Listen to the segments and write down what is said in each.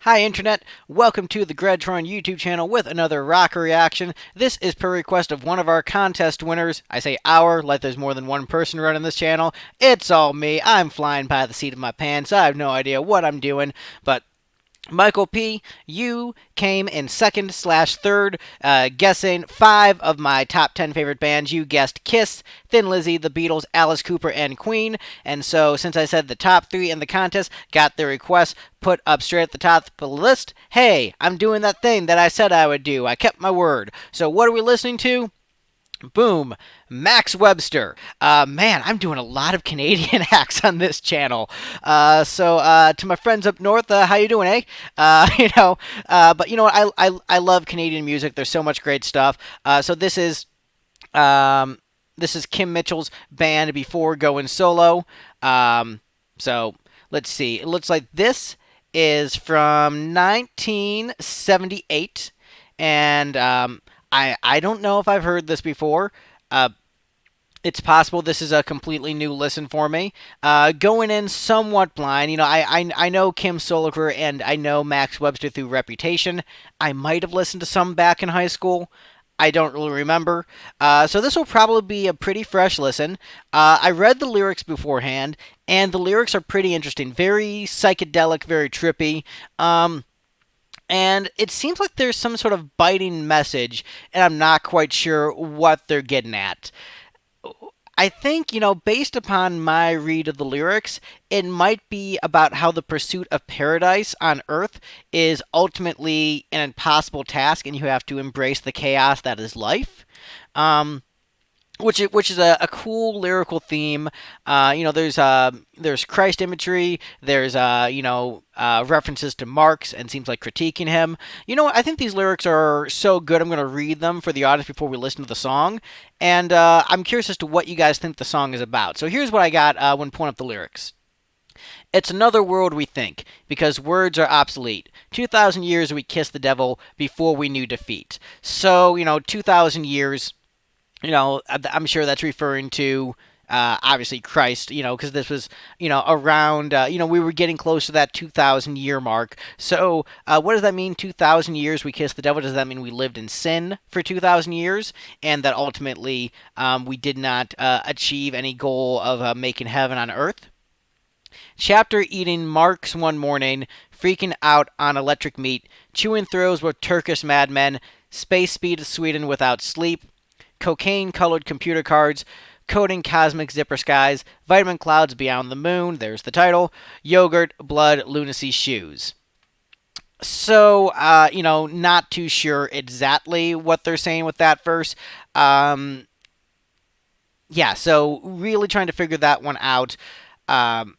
Hi Internet, welcome to the Troyan YouTube channel with another rocker reaction. This is per request of one of our contest winners. I say our, like there's more than one person running this channel. It's all me. I'm flying by the seat of my pants. I have no idea what I'm doing, but Michael P., you came in second slash third, guessing 5 of my top 10 favorite bands. You guessed Kiss, Thin Lizzy, The Beatles, Alice Cooper, and Queen. And so, since I said the top 3 in the contest got their requests put up straight at the top of the list, hey, I'm doing that thing that I said I would do. I kept my word. So, what are we listening to? Boom, Max Webster. Man, I'm doing a lot of Canadian acts on this channel. So to my friends up north, how you doing, eh? But you know what? I love Canadian music. There's so much great stuff. So this is Kim Mitchell's band before going solo. So let's see. It looks like this is from 1978, and I don't know if I've heard this before. Uh, it's possible this is a completely new listen for me. Going in somewhat blind, I know Kim Soliker and I know Max Webster through Reputation. I might have listened to some back in high school. I don't really remember. So this will probably be a pretty fresh listen. I read the lyrics beforehand, and the lyrics are pretty interesting. Very psychedelic, very trippy. And it seems like there's some sort of biting message, and I'm not quite sure what they're getting at. I think, based upon my read of the lyrics, it might be about how the pursuit of paradise on Earth is ultimately an impossible task, and you have to embrace the chaos that is life. Um, which is a cool lyrical theme. There's Christ imagery. There's references to Marx and seems like critiquing him. You know what? I think these lyrics are so good. I'm going to read them for the audience before we listen to the song, and I'm curious as to what you guys think the song is about. So here's what I got when pulling up the lyrics. It's another world we think, because words are obsolete. 2,000 years we kissed the devil before we knew defeat. So 2,000 years, I'm sure that's referring to obviously Christ, because this was, around, we were getting close to that 2,000 year mark. So, what does that mean? 2,000 years we kissed the devil? Does that mean we lived in sin for 2,000 years and that ultimately we did not achieve any goal of making heaven on earth? Chapter eating Marx one morning, freaking out on electric meat, chewing throws with Turkish madmen, space speed to Sweden without sleep, cocaine-colored computer cards, coding cosmic zipper skies, vitamin clouds beyond the moon, there's the title, yogurt, blood, lunacy, shoes. So, not too sure exactly what they're saying with that verse. Yeah, so really trying to figure that one out. Um,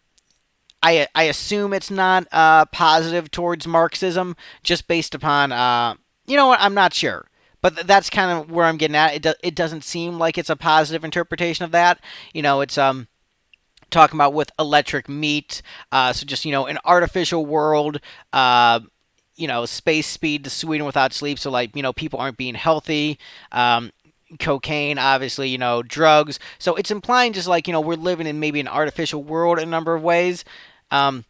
I assume it's not positive towards Marxism, just based upon, you know what, I'm not sure. But that's kind of where I'm getting at. It doesn't seem like it's a positive interpretation of that. It's talking about with electric meat. So just an artificial world. Space speed to Sweden without sleep. So like people aren't being healthy. Cocaine, obviously, drugs. So it's implying just like we're living in maybe an artificial world in a number of ways. Um,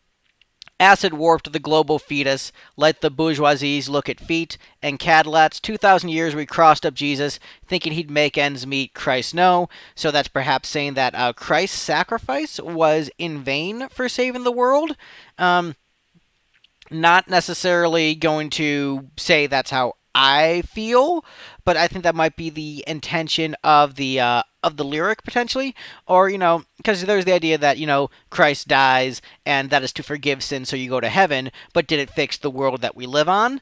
Acid warped the global fetus, let the bourgeoisies look at feet, and Cadillacs. 2,000 years we crossed up Jesus, thinking he'd make ends meet, Christ no. So that's perhaps saying that Christ's sacrifice was in vain for saving the world. Um, Not necessarily going to say that's how I feel, but I think that might be the intention of the lyric potentially, or because there's the idea that Christ dies and that is to forgive sin, so you go to heaven, but did it fix the world that we live on?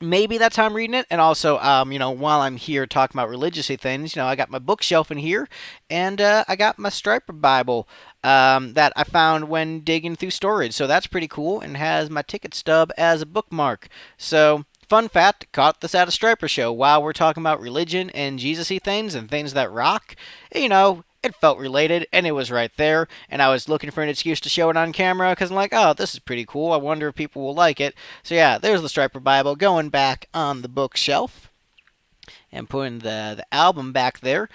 Maybe that's how I'm reading it. And also, while I'm here talking about religiousy things, I got my bookshelf in here, and I got my Striper Bible that I found when digging through storage. So that's pretty cool, and has my ticket stub as a bookmark. So, fun fact, caught this at a Striper show while we're talking about religion and Jesus-y things and things that rock. It felt related, and it was right there, and I was looking for an excuse to show it on camera, because I'm like, oh, this is pretty cool, I wonder if people will like it. So yeah, there's the Striper Bible going back on the bookshelf, and putting the album back there.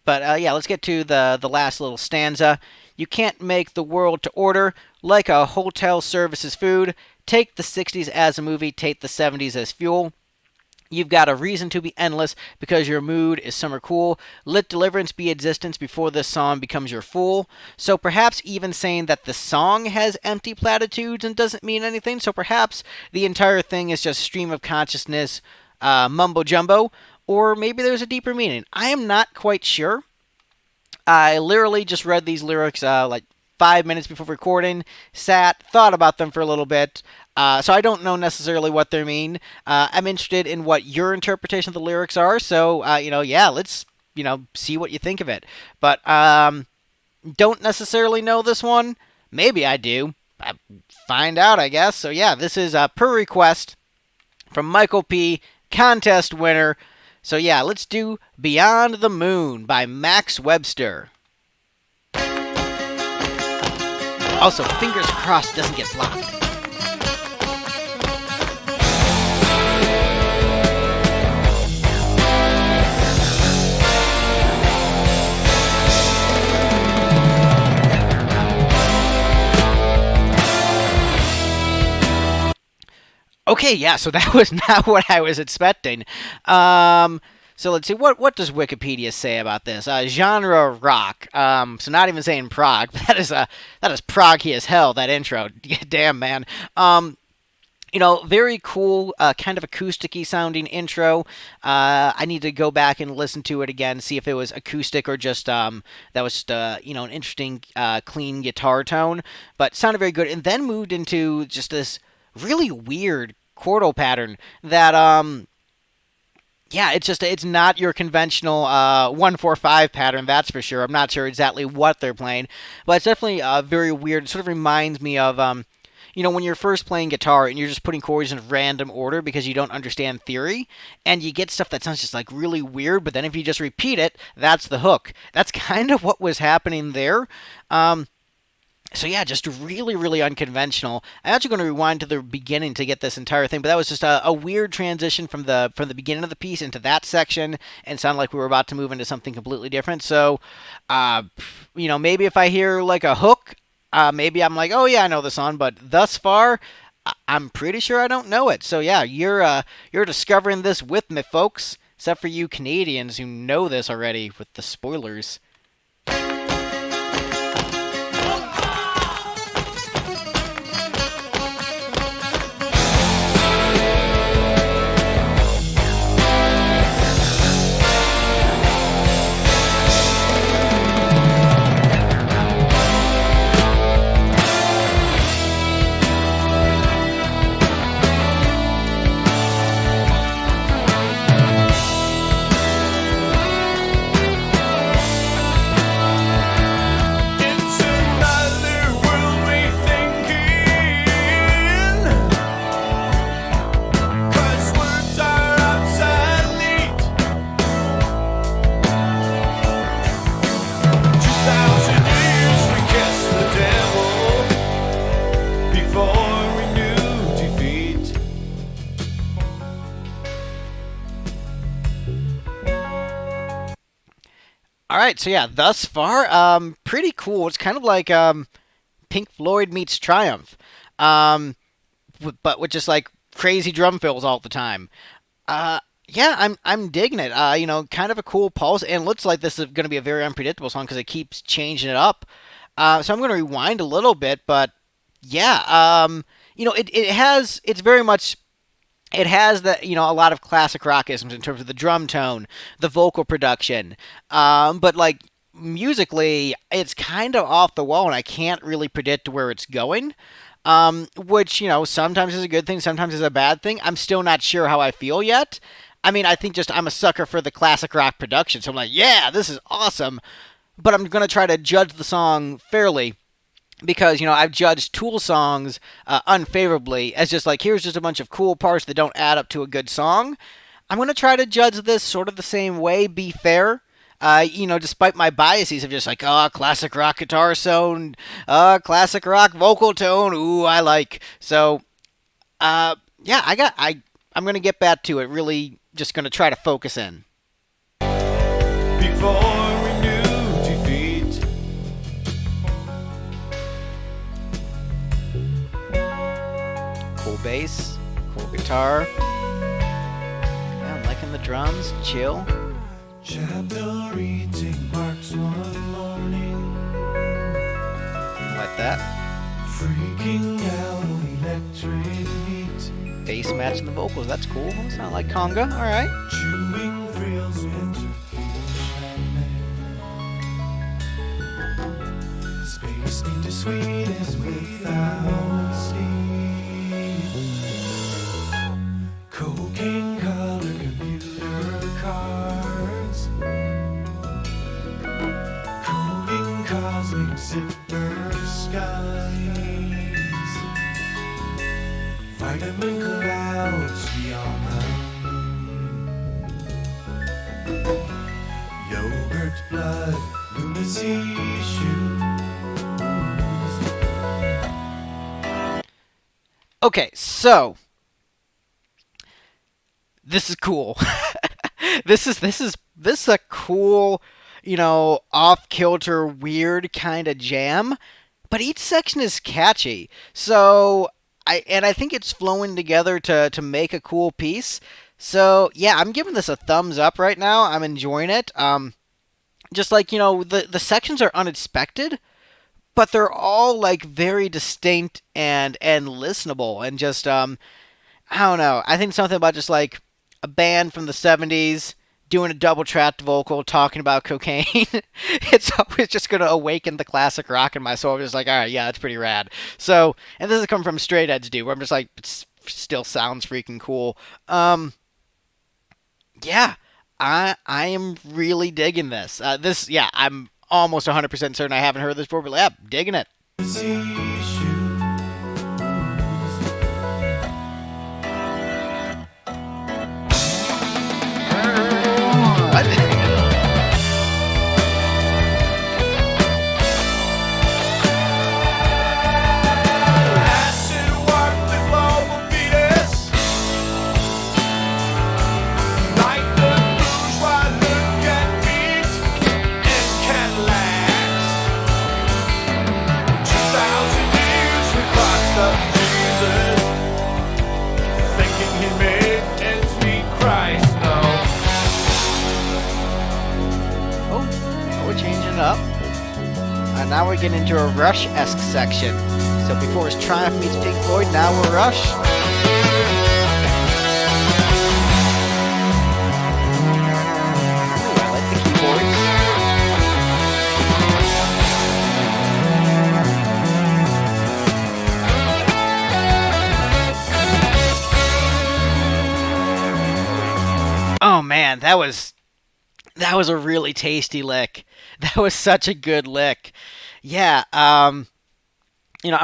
But yeah, let's get to the last little stanza. You can't make the world to order like a hotel services food. Take the 60s as a movie, take the 70s as fuel. You've got a reason to be endless because your mood is summer cool. Let deliverance be existence before this song becomes your fool. So perhaps even saying that the song has empty platitudes and doesn't mean anything. So perhaps the entire thing is just stream of consciousness, mumbo jumbo, or maybe there's a deeper meaning. I am not quite sure. I literally just read these lyrics like 5 minutes before recording, sat, thought about them for a little bit. So I don't know necessarily what they mean. I'm interested in what your interpretation of the lyrics are. So yeah, let's see what you think of it. But don't necessarily know this one. Maybe I do. Find out, I guess. So yeah, this is per request from Michael P. Contest winner. So yeah, let's do Beyond the Moon by Max Webster. Also, fingers crossed it doesn't get blocked. Okay, yeah, so that was not what I was expecting. So let's see, what does Wikipedia say about this? Genre rock. So not even saying prog, but that is proggy as hell. That intro, damn man. Very cool, kind of acousticy sounding intro. I need to go back and listen to it again, see if it was acoustic or just that was just an interesting, clean guitar tone. But sounded very good, and then moved into just this really weird chordal pattern that yeah, it's not your conventional 1-4-5 pattern, that's for sure. I'm not sure exactly what they're playing, but it's definitely very weird. It sort of reminds me of when you're first playing guitar and you're just putting chords in random order because you don't understand theory, and you get stuff that sounds just like really weird, but then if you just repeat it, that's the hook. That's kind of what was happening there. So yeah, just really, really unconventional. I'm actually going to rewind to the beginning to get this entire thing, but that was just a weird transition from the beginning of the piece into that section, and sounded like we were about to move into something completely different. So, maybe if I hear like a hook, maybe I'm like, oh yeah, I know the song, but thus far, I'm pretty sure I don't know it. So yeah, you're discovering this with me, folks. Except for you Canadians who know this already with the spoilers. All right, so yeah, thus far, pretty cool. It's kind of like Pink Floyd meets Triumph, um, but with just like crazy drum fills all the time. Yeah, I'm digging it. Kind of a cool pulse, and it looks like this is going to be a very unpredictable song because it keeps changing it up. So I'm going to rewind a little bit, but yeah, it's very much it has a lot of classic rock isms in terms of the drum tone, the vocal production, but like musically, it's kind of off the wall, and I can't really predict where it's going. Which sometimes is a good thing, sometimes is a bad thing. I'm still not sure how I feel yet. I mean, I think just I'm a sucker for the classic rock production, so I'm like, yeah, this is awesome. But I'm gonna try to judge the song fairly because I've judged Tool songs unfavorably as just like here's just a bunch of cool parts that don't add up to a good song. I'm gonna try to judge this sort of the same way, be fair. Despite my biases of just like, oh, classic rock guitar tone, classic rock vocal tone, ooh, I like. So, yeah, I'm gonna get back to it. Really, just gonna try to focus in. Before we Cool bass, cool guitar. Yeah, I'm liking the drums, chill. Chapter reading marks one morning. Like that. Freaking out on electric heat. Bass matching the vocals, that's cool. It's not like conga, alright. Chewing thrills with space bittersweet as without sleep. Cocaine color computer cards. Coding cosmic zipper skies. Vitamin clouds beyond the moon. Yogurt blood, lunacy shoes. Okay, so this is cool. this is a cool, off kilter, weird kind of jam. But each section is catchy. So I think it's flowing together to make a cool piece. So yeah, I'm giving this a thumbs up right now. I'm enjoying it. Just like, the sections are unexpected, but they're all like very distinct and listenable, and just I don't know. I think something about just like a band from the 70s doing a double tracked vocal talking about cocaine. It's always just going to awaken the classic rock in my soul. I'm just like, all right, yeah, that's pretty rad. So, and this is coming from straight edge dude, where I'm just like, it still sounds freaking cool. Yeah, I am really digging this. Yeah, I'm almost 100% certain I haven't heard this before, but yeah, digging it. Up. Now we're getting into a Rush-esque section. So before it's Triumph meets Pink Floyd, now we're Rush. Ooh, I like the keyboards. Oh man, that was a really tasty lick. That was such a good lick. Yeah, I'm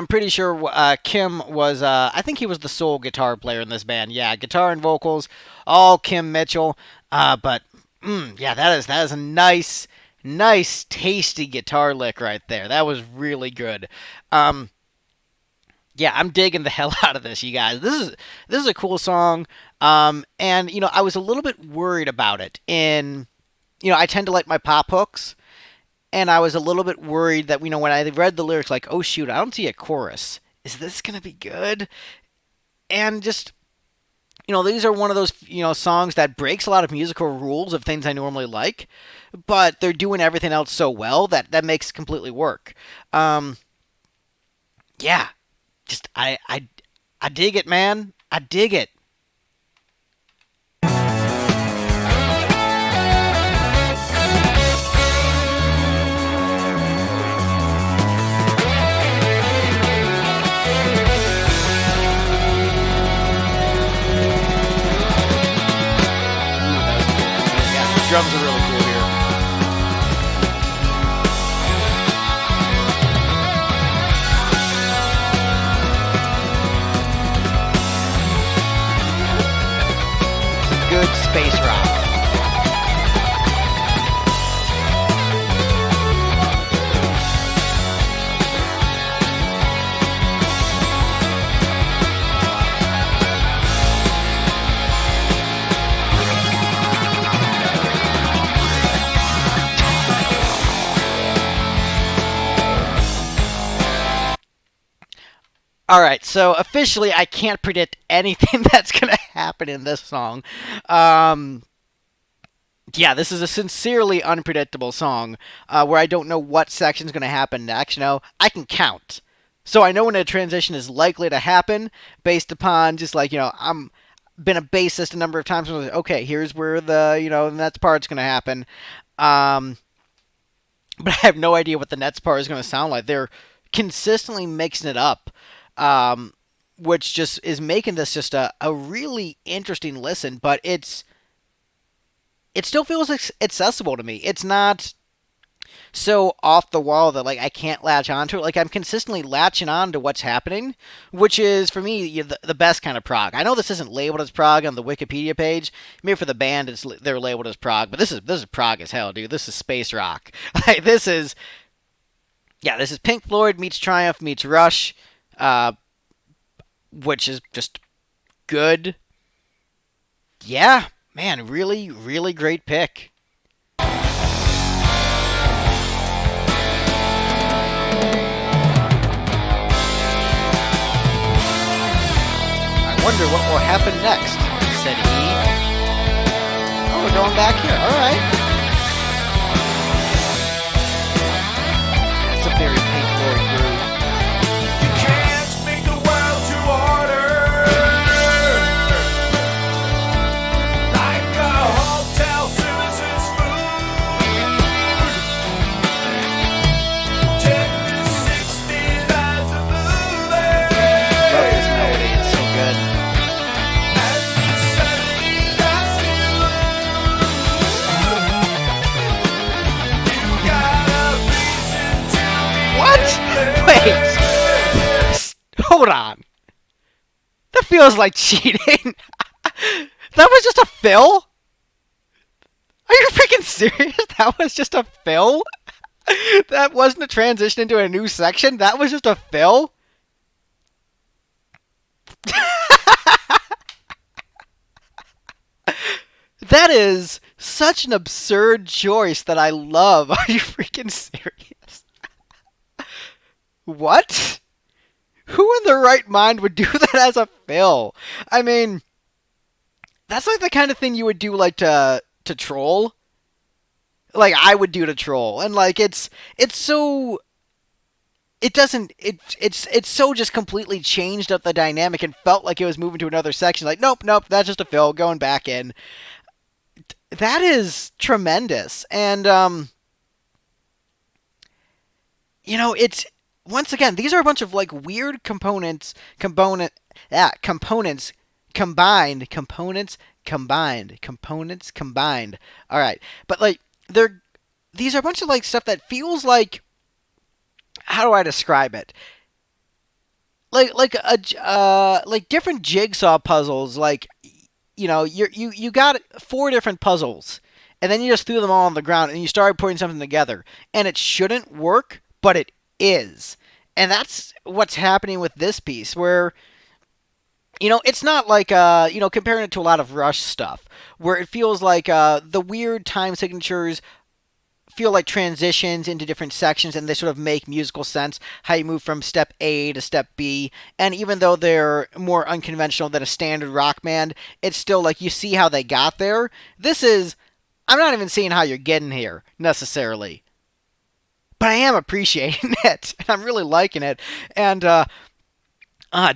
pretty sure Kim was, I think he was the sole guitar player in this band. Yeah, guitar and vocals, all Kim Mitchell. But yeah, that is a nice, tasty guitar lick right there. That was really good. Yeah, I'm digging the hell out of this, you guys. This is a cool song. And I was a little bit worried about it. I tend to like my pop hooks. And I was a little bit worried that, when I read the lyrics, like, oh, shoot, I don't see a chorus. Is this going to be good? And just, these are one of those, songs that breaks a lot of musical rules of things I normally like. But they're doing everything else so well that makes it completely work. Yeah. Just, I dig it, man. I dig it. Drums are really cool here. Some good space rock. All right, so officially, I can't predict anything that's gonna happen in this song. Um, yeah, this is a sincerely unpredictable song where I don't know what section's gonna happen next. I can count, so I know when a transition is likely to happen based upon just like I'm been a bassist a number of times. And I was like, okay, here's where the next part's gonna happen. Um, but I have no idea what the Nets part is going to sound like. They're consistently mixing it up, um, which just is making this just a really interesting listen. But it still feels accessible to me. It's not so off the wall that like I can't latch onto it. Like I'm consistently latching on to what's happening, which is for me the best kind of prog. I know this isn't labeled as prog on the Wikipedia page. Maybe for the band they're labeled as prog, but this is prog as hell, dude. This is space rock. Like this is Pink Floyd meets Triumph meets Rush, uh, which is just good. Yeah, man, really really great pick. I wonder what will happen next, said he. Oh, we're going back here. All right. It's a very Pink Floyd groove. You can't make the world to order like a hotel services food. Check the 60s as a movie. Love this melody. It's so good. And you suddenly got to you got a reason to What? Wait. Hold on. That feels like cheating. That was just a fill? Are you freaking serious? That was just a fill? That wasn't a transition into a new section? That was just a fill? That is such an absurd choice that I love. Are you freaking serious? What? Who in their right mind would do that as a fill? I mean, that's like the kind of thing you would do like to troll. Like I would do to troll. And like it's so it doesn't it's so just completely changed up the dynamic and felt like it was moving to another section. Like nope, that's just a fill going back in. That is tremendous. And it's once again, these are a bunch of like weird components components combined. All right, but like these are a bunch of like stuff that feels like, how do I describe it? Like different jigsaw puzzles. Like you got four different puzzles, and then you just threw them all on the ground and you started putting something together, and it shouldn't work, but it is. And that's what's happening with this piece, where it's not like comparing it to a lot of Rush stuff, where it feels like the weird time signatures feel like transitions into different sections, and they sort of make musical sense how you move from step A to step B. And even though they're more unconventional than a standard rock band, it's still like you see how they got there. This is, I'm not even seeing how you're getting here necessarily, but I am appreciating it and I'm really liking it. And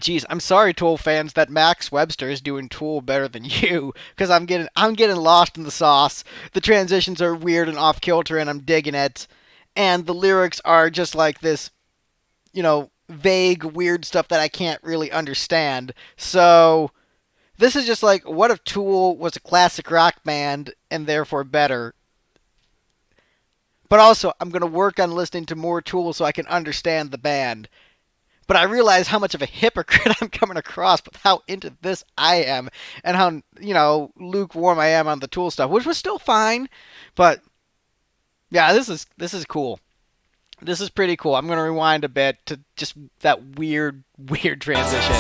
geez, I'm sorry, Tool fans, that Max Webster is doing Tool better than you, because I'm getting lost in the sauce. The transitions are weird and off kilter, and I'm digging it. And the lyrics are just like this, vague, weird stuff that I can't really understand. So this is just like, what if Tool was a classic rock band and therefore better? But also, I'm gonna work on listening to more Tool so I can understand the band. But I realize how much of a hypocrite I'm coming across with how into this I am, and how, lukewarm I am on the Tool stuff, which was still fine. But yeah, this is cool. This is pretty cool. I'm gonna rewind a bit to just that weird, weird transition.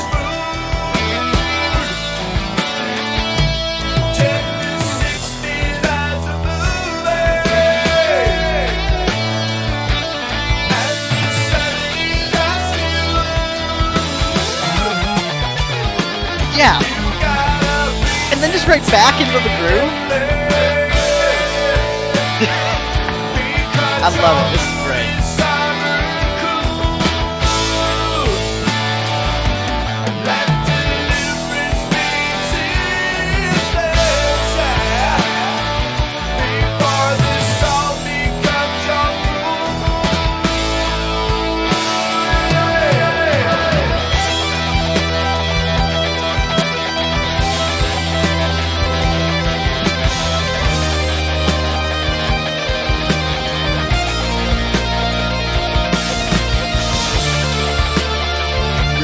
check the 60s as a movie. And you suddenly got to Yeah, and then just right back into the groove. I love it. This is great.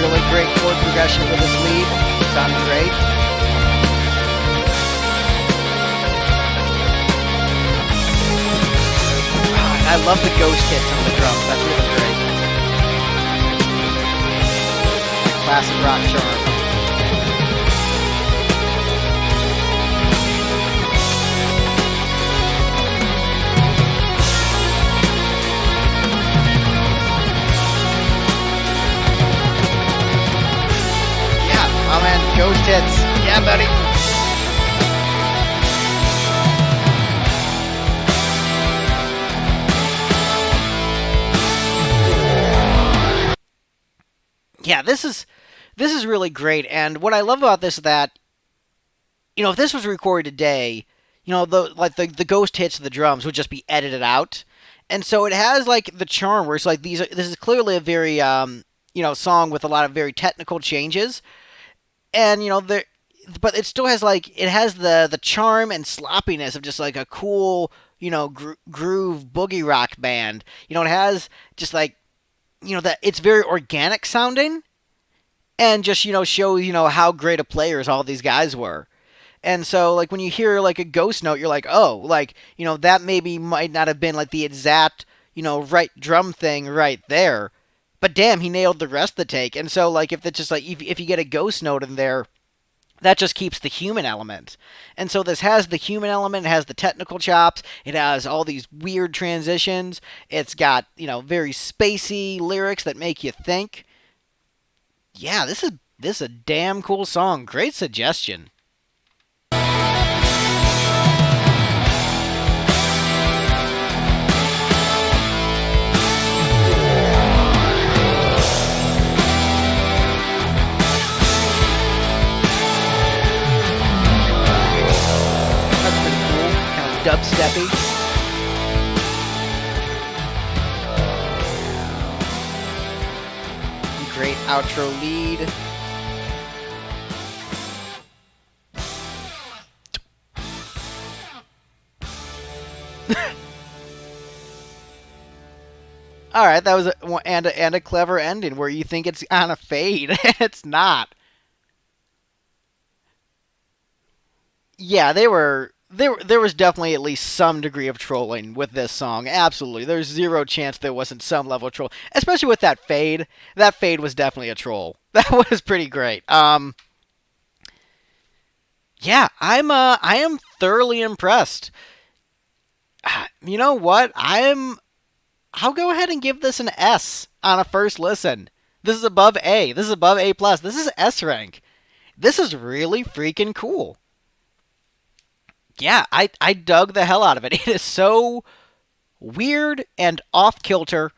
Really great chord progression with this lead. Sounding great. I love the ghost hits on the drums. That's really great. Classic rock charm. Yeah, oh man, ghost hits. Yeah, buddy. Yeah, this is really great. And what I love about this is that if this was recorded today, the ghost hits of the drums would just be edited out, and so it has like the charm where it's like this is clearly a very song with a lot of very technical changes, and there, but it still has like it has the charm and sloppiness of just like a cool groove boogie rock band. It has just like that it's very organic sounding and just show how great of players all these guys were. And so, like, when you hear, like, a ghost note, you're like, oh, like, that maybe might not have been, like, the exact, right drum thing right there. But damn, he nailed the rest of the take. And so, like, if it's just, like, if you get a ghost note in there, that just keeps the human element. And so this has the human element, it has the technical chops, it has all these weird transitions, it's got, very spacey lyrics that make you think. Yeah, this is a damn cool song. Great suggestion. Dubsteppy. Great outro lead. All right, that was a clever ending where you think it's on a fade and it's not. Yeah, there was definitely at least some degree of trolling with this song. Absolutely. There's zero chance there wasn't some level of troll, especially with that fade. That fade was definitely a troll. That was pretty great. Yeah, I am thoroughly impressed. You know what? I'll go ahead and give this an S on a first listen. This is above A. This is above A plus. This is S rank. This is really freaking cool. Yeah, I dug the hell out of it. It is so weird and off kilter.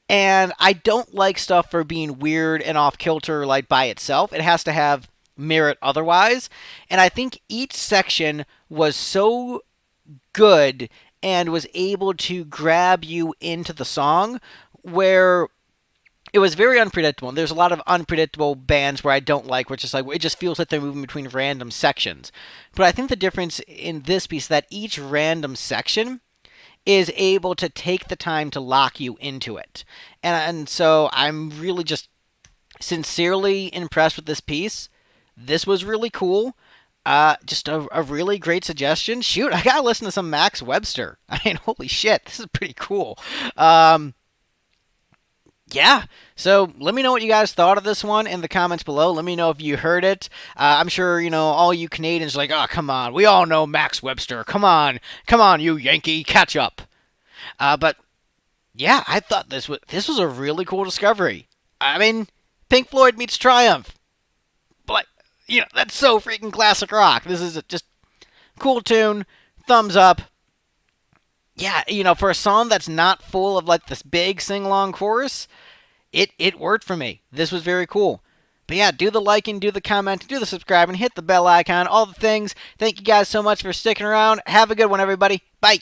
And I don't like stuff for being weird and off kilter like by itself. It has to have merit otherwise. And I think each section was so good and was able to grab you into the song where it was very unpredictable. There's a lot of unpredictable bands where I don't like, which is like it just feels like they're moving between random sections. But I think the difference in this piece is that each random section is able to take the time to lock you into it. And so I'm really just sincerely impressed with this piece. This was really cool. Just a really great suggestion. Shoot, I gotta listen to some Max Webster. I mean, holy shit, this is pretty cool. Yeah, so let me know what you guys thought of this one in the comments below. Let me know if you heard it. I'm sure, all you Canadians are like, oh, come on. We all know Max Webster. Come on, you Yankee, catch up. But yeah, I thought this was a really cool discovery. I mean, Pink Floyd meets Triumph. That's so freaking classic rock. This is just cool tune. Thumbs up. Yeah, for a song that's not full of like this big sing along chorus, it worked for me. This was very cool. But yeah, do the liking, do the commenting, do the subscribing, hit the bell icon, all the things. Thank you guys so much for sticking around. Have a good one, everybody. Bye.